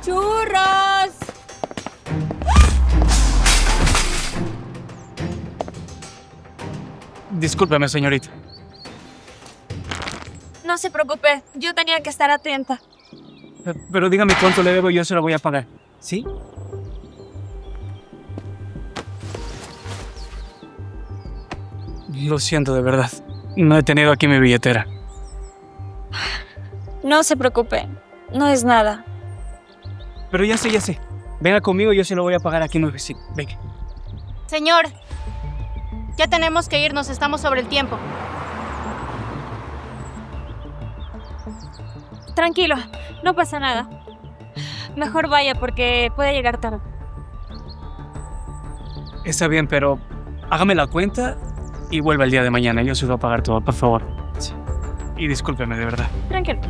¡Churros! Discúlpeme, señorita. No se preocupe, yo tenía que estar atenta. Pero dígame cuánto le debo y yo se lo voy a pagar. ¿Sí? Lo siento, de verdad. No he tenido aquí mi billetera. No se preocupe, no es nada. Pero ya sé. Venga conmigo y yo se lo voy a pagar aquí nuevecito. Venga. Señor, ya tenemos que irnos, estamos sobre el tiempo. Tranquilo, no pasa nada. Mejor vaya porque puede llegar tarde. Está bien, pero hágame la cuenta y vuelva el día de mañana. Yo se lo voy a pagar todo, por favor. Sí. Y discúlpeme, de verdad. Tranquilo.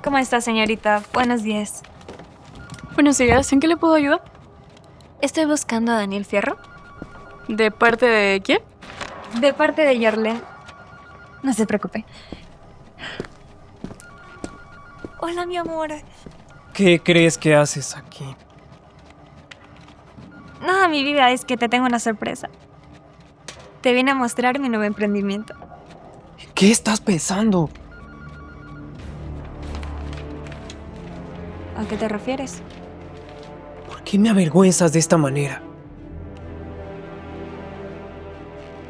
¿Cómo está, señorita? Buenos días. Buenos días, ¿en qué le puedo ayudar? Estoy buscando a Daniel Fierro. ¿De parte de quién? De parte de Yarlen. No se preocupe. Hola, mi amor. ¿Qué crees que haces aquí? Nada, mi vida, es que te tengo una sorpresa. Te vine a mostrar mi nuevo emprendimiento. ¿Qué estás pensando? ¿A qué te refieres? ¿Por qué me avergüenzas de esta manera?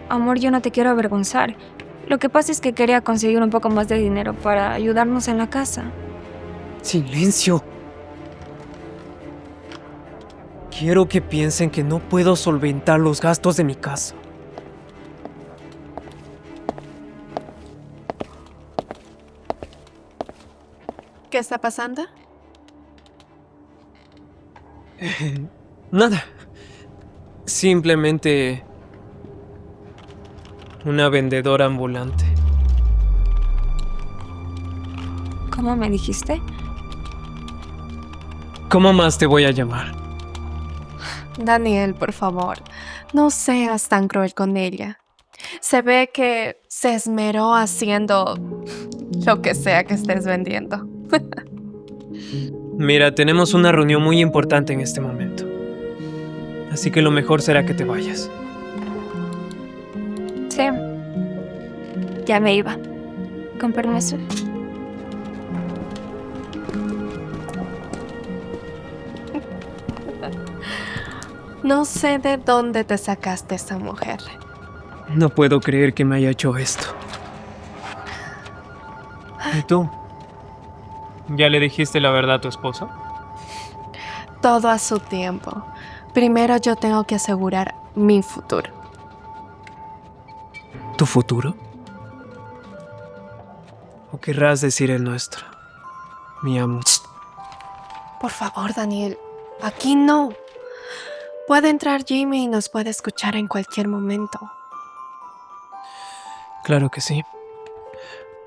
Amor, yo no te quiero avergonzar. Lo que pasa es que quería conseguir un poco más de dinero para ayudarnos en la casa. Silencio. Quiero que piensen que no puedo solventar los gastos de mi casa. ¿Qué está pasando? Nada. Simplemente una vendedora ambulante. ¿Cómo me dijiste? ¿Cómo más te voy a llamar? Daniel, por favor, no seas tan cruel con ella. Se ve que se esmeró haciendo lo que sea que estés vendiendo. Mira, tenemos una reunión muy importante en este momento. Así que lo mejor será que te vayas. Sí. Ya me iba. Con permiso. No sé de dónde te sacaste esa mujer. No puedo creer que me haya hecho esto. ¿Y tú? ¿Ya le dijiste la verdad a tu esposo? Todo a su tiempo. Primero yo tengo que asegurar mi futuro. ¿Tu futuro? ¿O querrás decir el nuestro? Mi amor. Por favor, Daniel, aquí no. Puede entrar Jimmy y nos puede escuchar en cualquier momento. Claro que sí.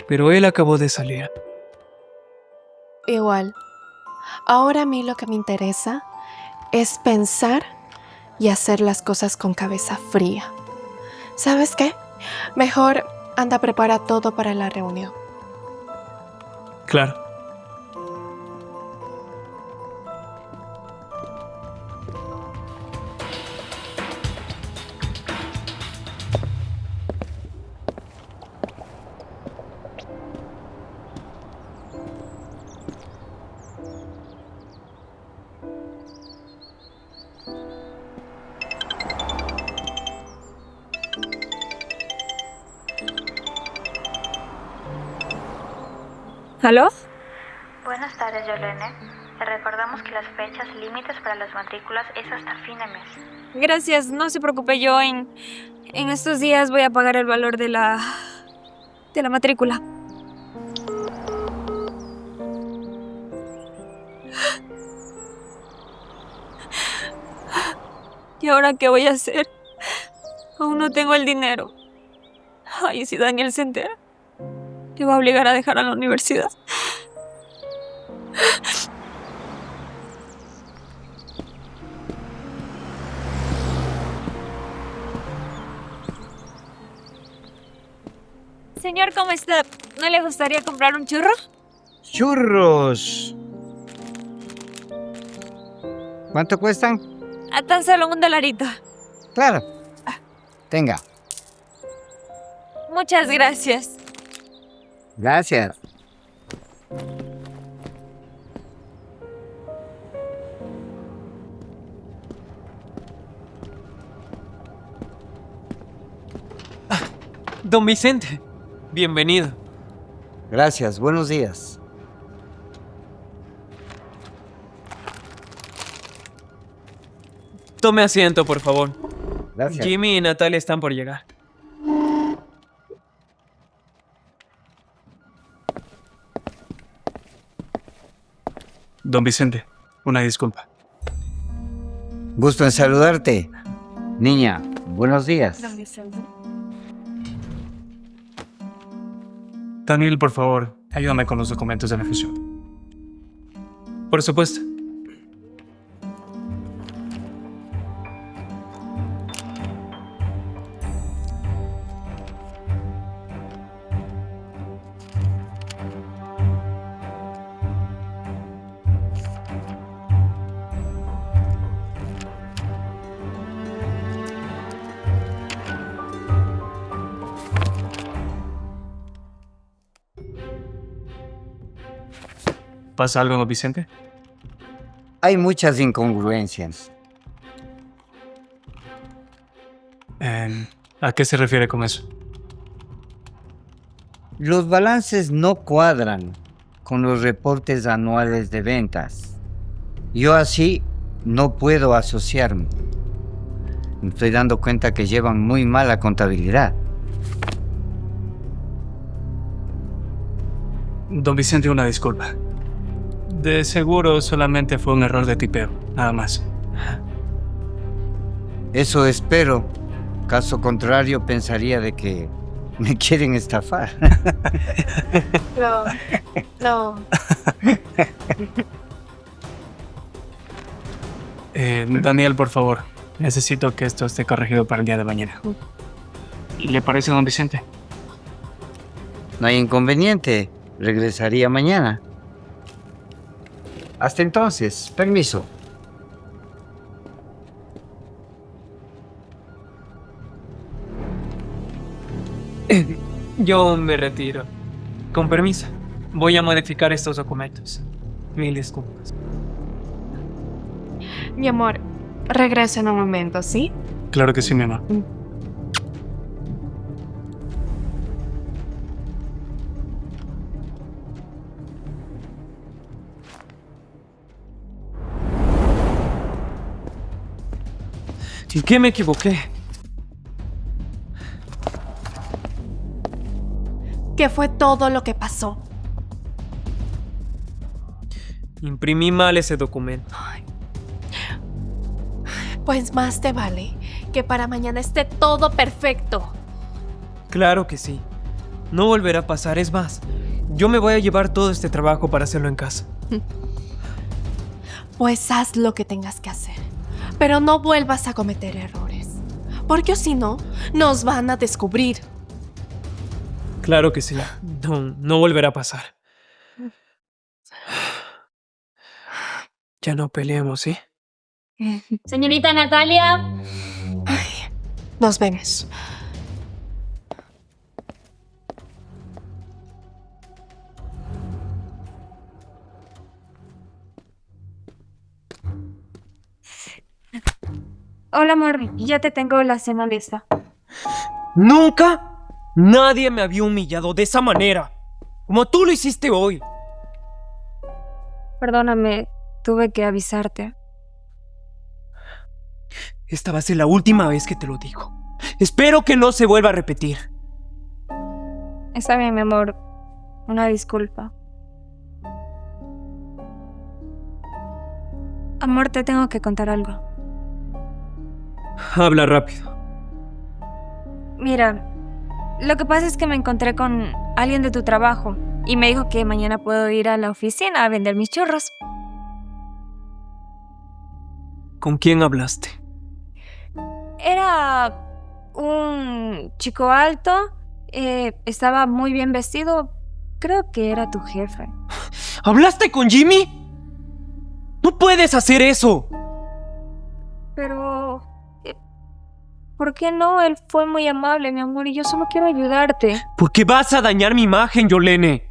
Pero él acabó de salir. Igual, ahora a mí lo que me interesa es pensar y hacer las cosas con cabeza fría. ¿Sabes qué? Mejor anda, prepara todo para la reunión. Claro. ¿Aló? Buenas tardes, Yolene. Le recordamos que las fechas límites para las matrículas es hasta fin de mes. Gracias, no se preocupe, yo en estos días voy a pagar el valor de la matrícula. ¿Y ahora qué voy a hacer? Aún no tengo el dinero. Ay, ¿y si Daniel se entera? Le va a obligar a dejar a la universidad. Señor, ¿cómo está? ¿No le gustaría comprar un churro? ¡Churros! ¿Cuánto cuestan? A tan solo $1. Claro. Tenga. Muchas gracias. Gracias. Don Vicente, bienvenido. Gracias. Buenos días. Tome asiento, por favor. Gracias. Jimmy y Natalia están por llegar. Don Vicente, una disculpa. Gusto en saludarte. Niña, buenos días. Daniel, por favor, ayúdame con los documentos de la fusión. Por supuesto. ¿Pasa algo, don Vicente? Hay muchas incongruencias. ¿A qué se refiere con eso? Los balances no cuadran con los reportes anuales de ventas. Yo así no puedo asociarme. Me estoy dando cuenta que llevan muy mala contabilidad. Don Vicente, una disculpa. De seguro solamente fue un error de tipeo, nada más. Eso espero. Caso contrario, pensaría de que me quieren estafar. No. Daniel, por favor, necesito que esto esté corregido para el día de mañana. ¿Le parece, don Vicente? No hay inconveniente. Regresaría mañana. Hasta entonces, permiso. Yo me retiro. Con permiso. Voy a modificar estos documentos. Mil disculpas. Mi amor, regreso en un momento, ¿sí? Claro que sí, mi amor. ¿En qué me equivoqué? ¿Qué fue todo lo que pasó? Imprimí mal ese documento. Pues más te vale que para mañana esté todo perfecto. Claro que sí. No volverá a pasar. Es más, yo me voy a llevar todo este trabajo para hacerlo en casa. Pues haz lo que tengas que hacer. Pero no vuelvas a cometer errores. Porque si no, nos van a descubrir. Claro que sí. No volverá a pasar. Ya no peleemos, ¿sí? Señorita Natalia. Nos vemos. Hola, amor. Ya te tengo la cena lista. ¡Nunca! Nadie me había humillado de esa manera. Como tú lo hiciste hoy. Perdóname, tuve que avisarte. Esta va a ser la última vez que te lo digo. Espero que no se vuelva a repetir. Está bien, mi amor. Una disculpa. Amor, te tengo que contar algo. Habla rápido. Mira, lo que pasa es que me encontré con alguien de tu trabajo y me dijo que mañana puedo ir a la oficina a vender mis churros. ¿Con quién hablaste? Era un chico alto, estaba muy bien vestido. Creo que era tu jefe. ¿Hablaste con Jimmy? ¡No puedes hacer eso! Pero... ¿por qué no? Él fue muy amable, mi amor, y yo solo quiero ayudarte. Porque vas a dañar mi imagen, Yolene.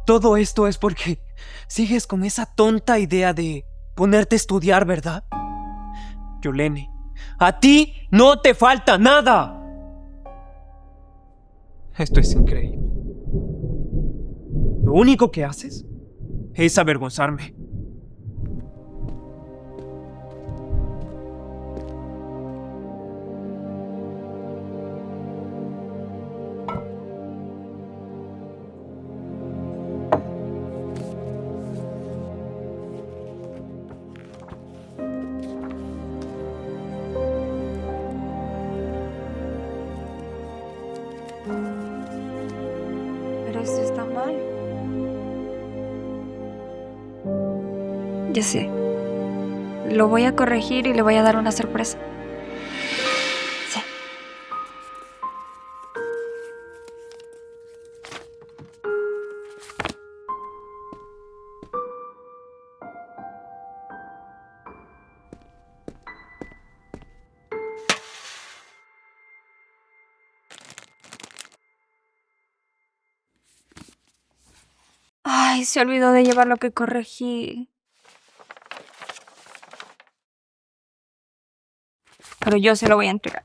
Todo esto es porque sigues con esa tonta idea de ponerte a estudiar, ¿verdad? Yolene, a ti no te falta nada. Esto es increíble. Lo único que haces es avergonzarme. Pero esto está mal. Ya sé. Lo voy a corregir y le voy a dar una sorpresa. Sí. Ay, se olvidó de llevar lo que corregí. Pero yo se lo voy a entregar.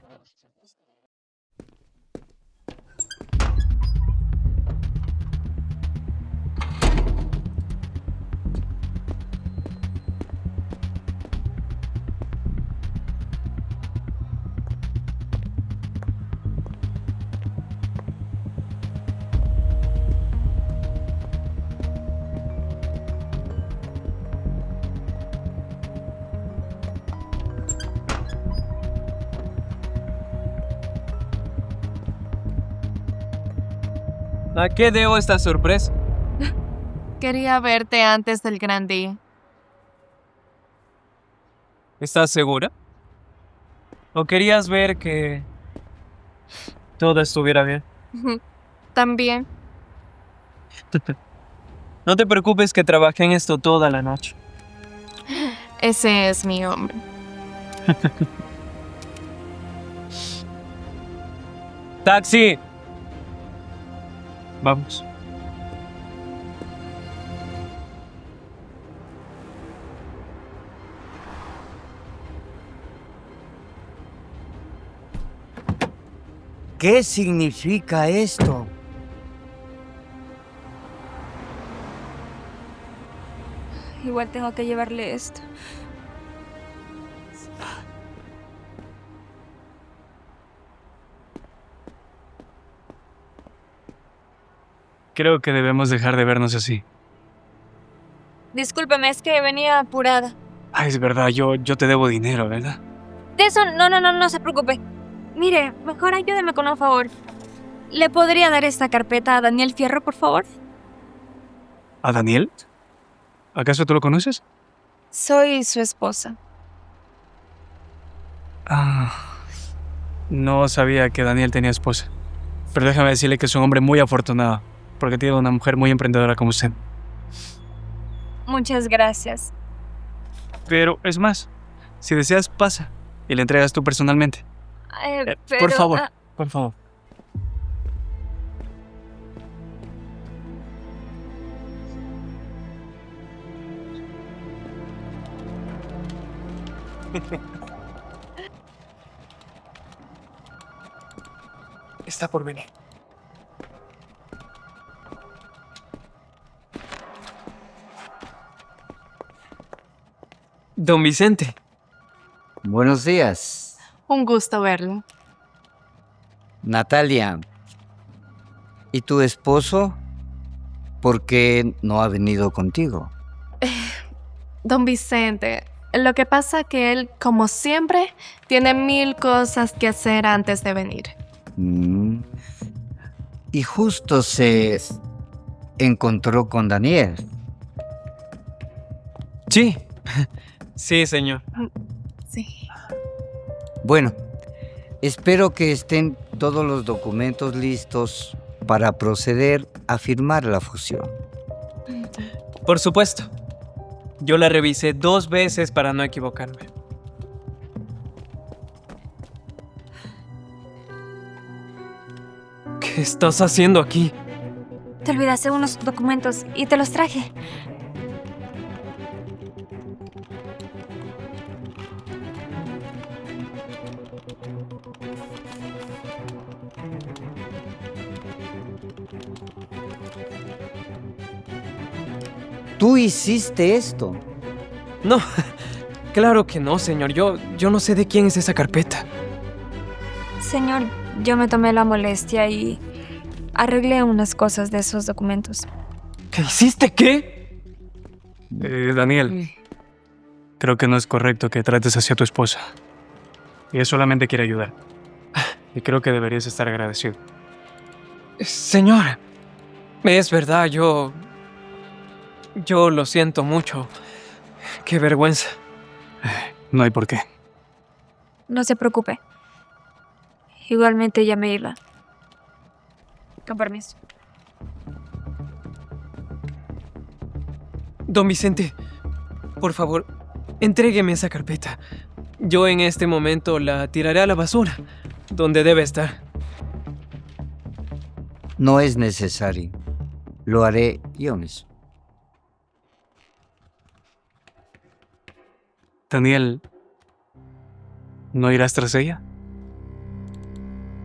¿A qué debo esta sorpresa? Quería verte antes del gran día. ¿Estás segura? ¿O querías ver que todo estuviera bien? También. No te preocupes que trabajé en esto toda la noche. Ese es mi hombre. ¡Taxi! Vamos. ¿Qué significa esto? Igual tengo que llevarle esto. Creo que debemos dejar de vernos así. Discúlpeme, es que venía apurada. Ay, es verdad, yo te debo dinero, ¿verdad? De eso, no se preocupe. Mire, mejor ayúdeme con un favor. ¿Le podría dar esta carpeta a Daniel Fierro, por favor? ¿A Daniel? ¿Acaso tú lo conoces? Soy su esposa. Ah, no sabía que Daniel tenía esposa. Pero déjame decirle que es un hombre muy afortunado, porque tiene una mujer muy emprendedora como usted. Muchas gracias. Pero es más, si deseas, pasa y le entregas tú personalmente. Pero, Por favor, por favor. Está por venir. Don Vicente. Buenos días, Un gusto verlo. Natalia. ¿Y tu esposo? ¿Por qué no ha venido contigo? Don Vicente, Lo que pasa que él, como siempre, tiene 1000 cosas que hacer antes de venir. Mm. Y justo se encontró con Daniel. Sí. Sí, señor. Sí. Bueno, espero que estén todos los documentos listos para proceder a firmar la fusión. Por supuesto. Yo la revisé 2 veces para no equivocarme. ¿Qué estás haciendo aquí? Te olvidaste unos documentos y te los traje. ¿Tú hiciste esto? No, claro que no, señor. Yo no sé de quién es esa carpeta. Señor, yo me tomé la molestia y arreglé unas cosas de esos documentos. ¿Qué hiciste? ¿Qué? Daniel, creo que no es correcto que trates así a tu esposa. Ella solamente quiere ayudar. Y creo que deberías estar agradecido. Señor, es verdad, yo lo siento mucho. Qué vergüenza. No hay por qué. No se preocupe. Igualmente ya me iba. Con permiso. Don Vicente, por favor, entrégueme esa carpeta. Yo en este momento la tiraré a la basura, donde debe estar. No es necesario. Lo haré yo mismo. Daniel, ¿no irás tras ella?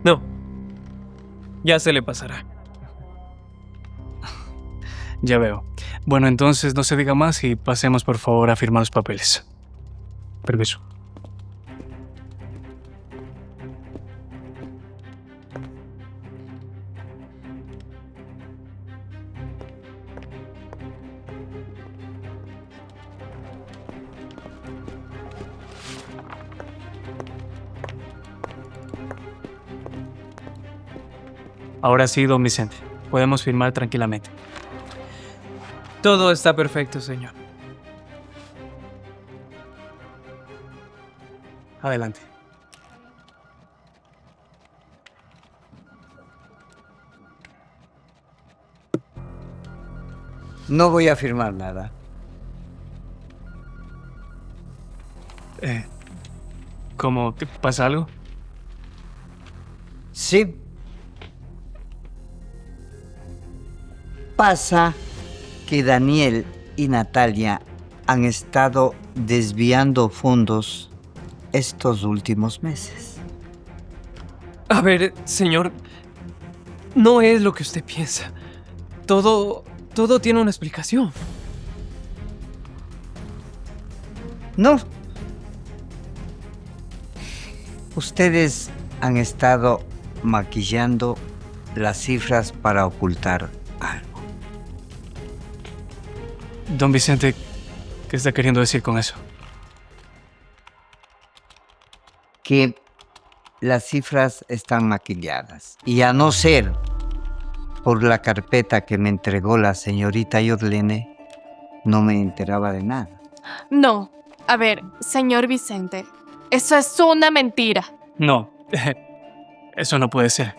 No, ya se le pasará. Ya veo. Bueno, entonces no se diga más y pasemos por favor a firmar los papeles. Permiso. Ahora sí, don Vicente. Podemos firmar tranquilamente. Todo está perfecto, señor. Adelante. No voy a firmar nada. ¿Cómo? ¿Te pasa algo? Sí. Pasa que Daniel y Natalia han estado desviando fondos estos últimos meses. A ver, señor, no es lo que usted piensa. Todo tiene una explicación. No. Ustedes han estado maquillando las cifras para ocultar algo. Don Vicente, ¿qué está queriendo decir con eso? Que las cifras están maquilladas. Y a no ser por la carpeta que me entregó la señorita Yorlene, no me enteraba de nada. No. A ver, señor Vicente, eso es una mentira. No, eso no puede ser.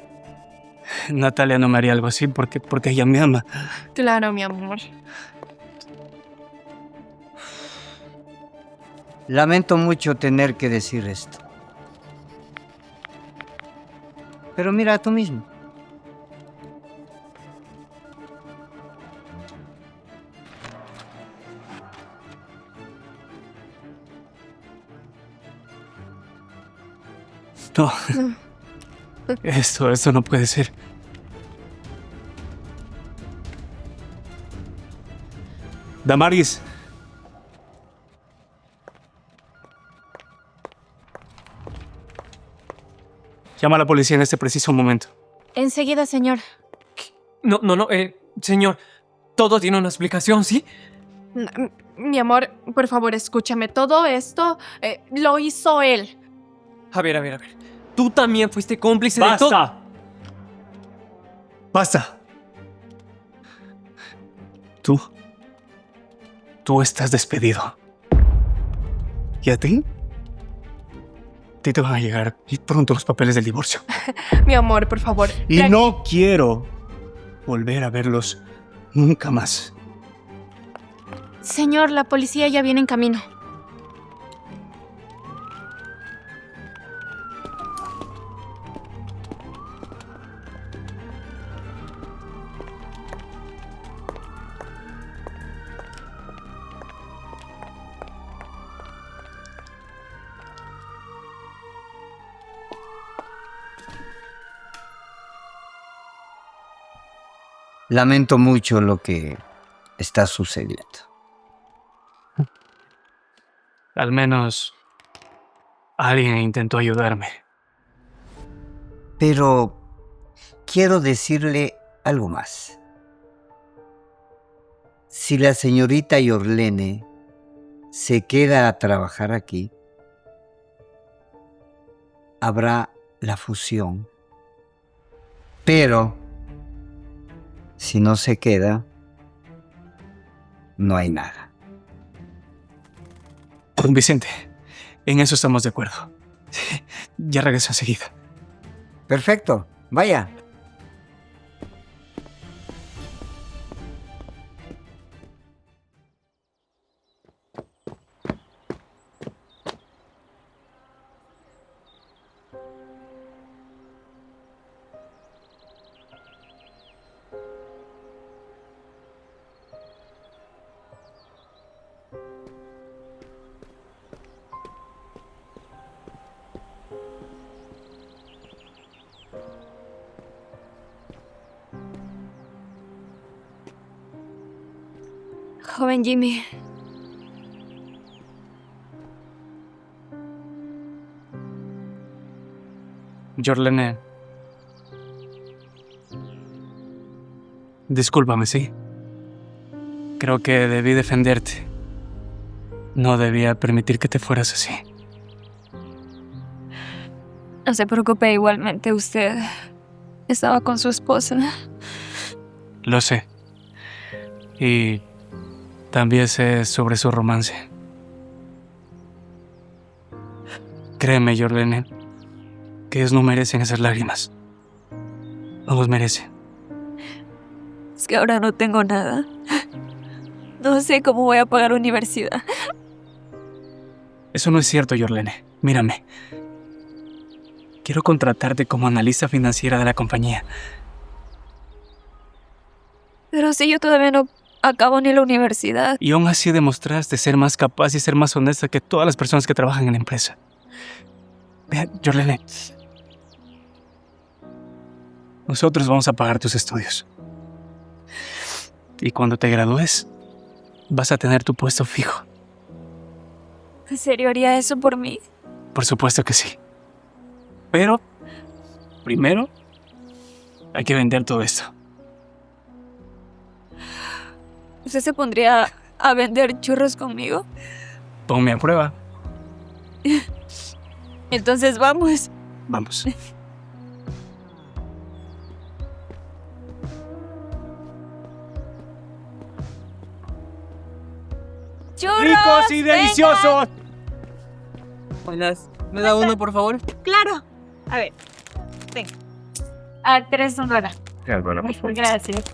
Natalia no me haría algo así porque ella me ama. Claro, mi amor. Lamento mucho tener que decir esto. Pero mira tú mismo. No. Esto no puede ser. Damaris. Llama a la policía en este preciso momento. Enseguida, señor. No, señor, todo tiene una explicación, ¿sí? Mi amor, por favor, escúchame. Todo esto lo hizo él. A ver. Tú también fuiste cómplice de todo. ¡Basta! ¡Basta! Tú estás despedido. ¿Y a ti? A ti te van a llegar y pronto los papeles del divorcio. Mi amor, por favor. Y no quiero volver a verlos nunca más. Señor, la policía ya viene en camino. Lamento mucho lo que está sucediendo. Al menos alguien intentó ayudarme. Pero quiero decirle algo más. Si la señorita Yorlene se queda a trabajar aquí, habrá la fusión. Pero si no se queda, no hay nada. Don Vicente, en eso estamos de acuerdo. Ya regreso enseguida. Perfecto, vaya. Joven Jimmy. Yorlene. Discúlpame, ¿sí? Creo que debí defenderte. No debía permitir que te fueras así. No se preocupe, igualmente usted estaba con su esposa. Lo sé. Y también sé sobre su romance. Créeme, Yorlene, que ellos no merecen esas lágrimas. No los merecen. Es que ahora no tengo nada. No sé cómo voy a pagar universidad. Eso no es cierto, Yorlene. Mírame. Quiero contratarte como analista financiera de la compañía. Pero si yo todavía no acabo ni la universidad. Y aún así demostraste ser más capaz y ser más honesta que todas las personas que trabajan en la empresa. Vea, Yorlene. Nosotros vamos a pagar tus estudios. Y cuando te gradúes, vas a tener tu puesto fijo. ¿En serio haría eso por mí? Por supuesto que sí. Pero, primero, hay que vender todo esto. ¿Usted se pondría a vender churros conmigo? Ponme a prueba. Entonces vamos. Vamos. ¡Churros! ¡Ricos y deliciosos! Buenas. ¿Me da uno, por favor? ¡Claro! A ver. Ten. A 3 Sonora. Gracias.